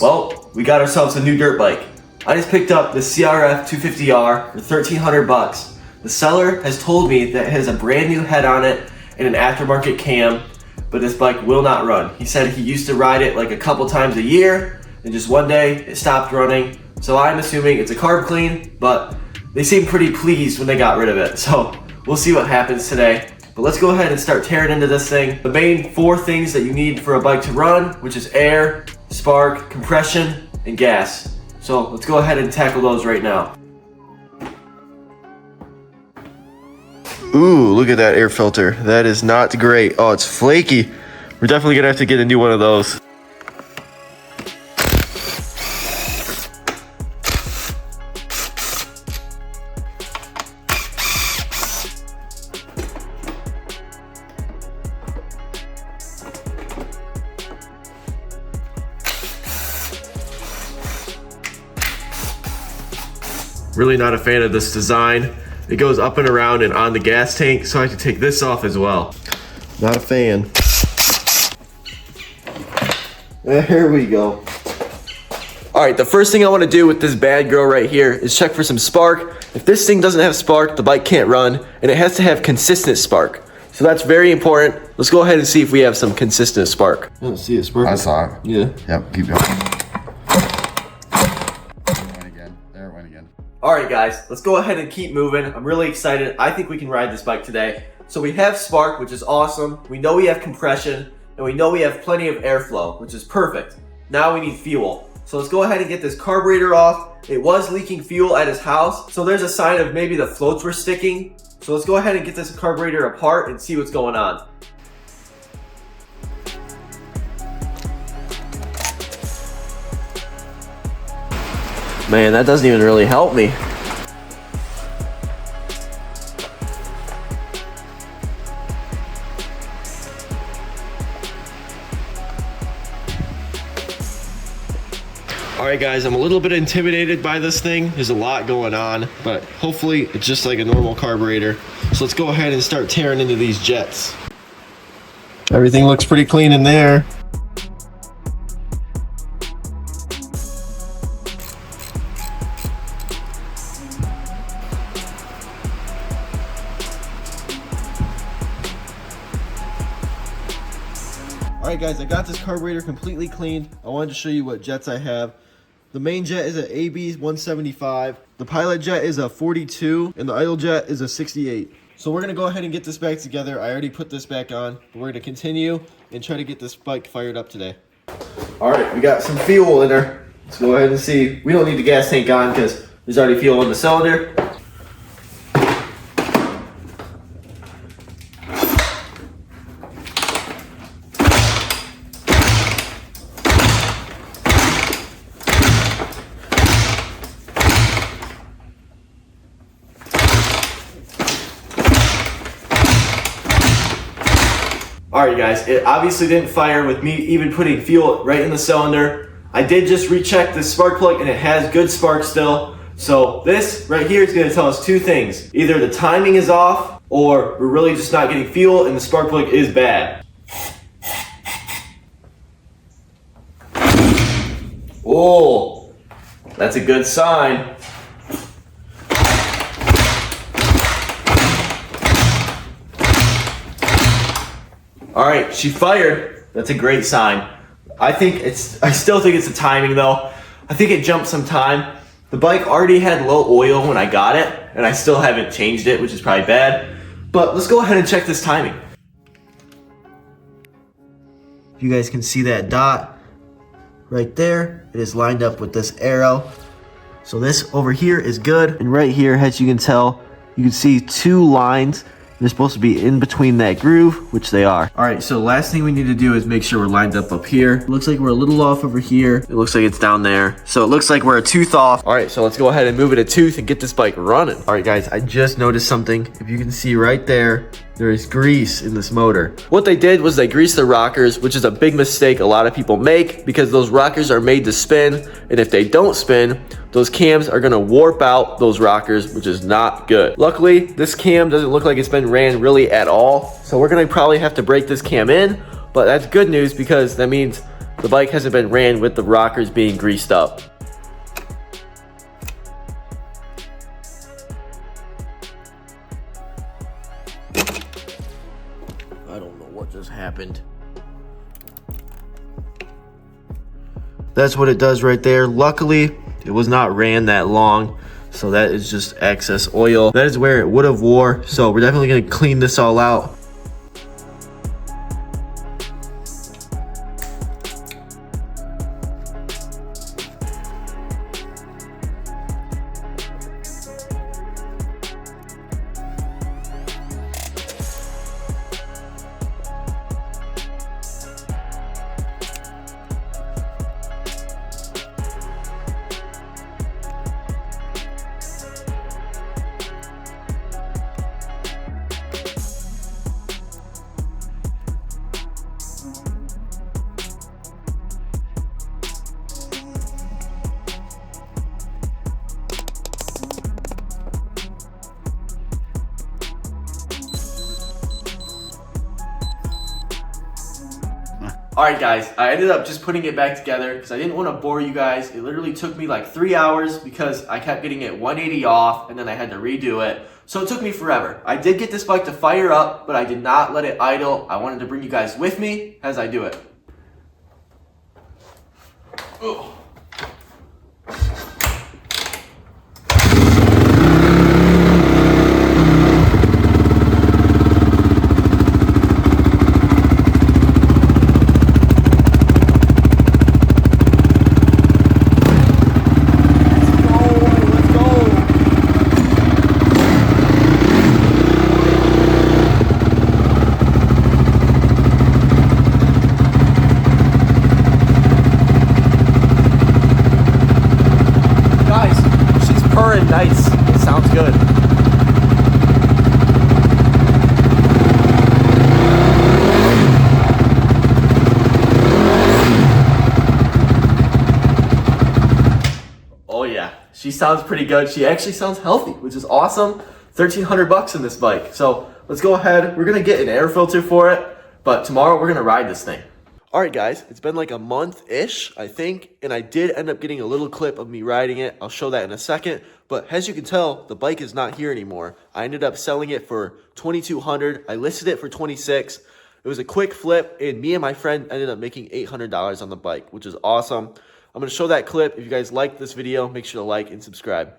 Well, we got ourselves a new dirt bike. I just picked up the CRF250R for 1,300 bucks. The seller has told me that it has a brand new head on it and an aftermarket cam, but this bike will not run. He said he used to ride it like a couple times a year, and just one day it stopped running. So I'm assuming it's a carb clean, but they seemed pretty pleased when they got rid of it. So we'll see what happens today. But let's go ahead and start tearing into this thing. The main 4 things that you need for a bike to run, which is air, spark, compression, and gas. So let's go ahead and tackle those right now. Ooh, look at that air filter. That is not great. Oh, it's flaky. We're definitely gonna have to get a new one of those. Really not a fan of this design. It goes up and around and on the gas tank, so I have to take this off as well. Not a fan. There we go. All right, the first thing I want to do with this bad girl right here is check for some spark. If this thing doesn't have spark, the bike can't run, and it has to have consistent spark. So that's very important. Let's go ahead and see if we have some consistent spark. I don't see a spark. I saw it. Yeah. Yep, keep going. There it went again. All right, guys, let's go ahead and keep moving. I'm really excited. I think we can ride this bike today. So we have spark, which is awesome. We know we have compression, and we know we have plenty of airflow, which is perfect. Now we need fuel. So let's go ahead and get this carburetor off. It was leaking fuel at his house, so there's a sign of maybe the floats were sticking. So let's go ahead and get this carburetor apart and see what's going on. Man, that doesn't even really help me. All right, guys, I'm a little bit intimidated by this thing. There's a lot going on, but hopefully it's just like a normal carburetor. So let's go ahead and start tearing into these jets. Everything looks pretty clean in there. Alright guys, I got this carburetor completely cleaned. I wanted to show you what jets I have. The main jet is an AB 175. The pilot jet is a 42, and the idle jet is a 68. So we're going to go ahead and get this back together. I already put this back on. But we're going to continue and try to get this bike fired up today. Alright, we got some fuel in there. Let's go ahead and see. We don't need the gas tank on because there's already fuel in the cylinder. Alright guys, it obviously didn't fire with me even putting fuel right in the cylinder. I did just recheck this spark plug and it has good spark still. So this right here is going to tell us 2 things. Either the timing is off or we're really just not getting fuel and the spark plug is bad. Oh, that's a good sign. All right, she fired. That's a great sign. I still think it's the timing though. I think it jumped some time. The bike already had low oil when I got it, and I still haven't changed it, which is probably bad. But let's go ahead and check this timing. If you guys can see that dot right there, it is lined up with this arrow. So this over here is good. And right here, as you can tell, you can see 2 lines. They're supposed to be in between that groove, which they are. All right, so last thing we need to do is make sure we're lined up here. It looks like we're a little off over here. It looks like it's down there. So it looks like we're a tooth off. All right, so let's go ahead and move it a tooth and get this bike running. All right, guys, I just noticed something. If you can see right there, there is grease in this motor. What they did was they greased the rockers, which is a big mistake a lot of people make because those rockers are made to spin. And if they don't spin, those cams are gonna warp out those rockers, which is not good. Luckily, this cam doesn't look like it's been ran really at all. So we're gonna probably have to break this cam in, but that's good news because that means the bike hasn't been ran with the rockers being greased up. I don't know what just happened. That's what it does right there. Luckily, it was not ran that long, so that is just excess oil. That is where it would have wore, so we're definitely gonna clean this all out. Alright guys, I ended up just putting it back together because I didn't want to bore you guys. It literally took me like 3 hours because I kept getting it 180 off and then I had to redo it. So it took me forever. I did get this bike to fire up, but I did not let it idle. I wanted to bring you guys with me as I do it. Ugh. Nice. It sounds good. Oh yeah, she sounds pretty good. She actually sounds healthy, which is awesome. $1,300 in this bike. So let's go ahead. We're gonna get an air filter for it, but tomorrow we're gonna ride this thing. All right, guys, it's been like a month-ish, I think, and I did end up getting a little clip of me riding it. I'll show that in a second, but as you can tell, the bike is not here anymore. I ended up selling it for $2,200. I listed it for $26. It was a quick flip, and me and my friend ended up making $800 on the bike, which is awesome. I'm going to show that clip. If you guys liked this video, make sure to like and subscribe.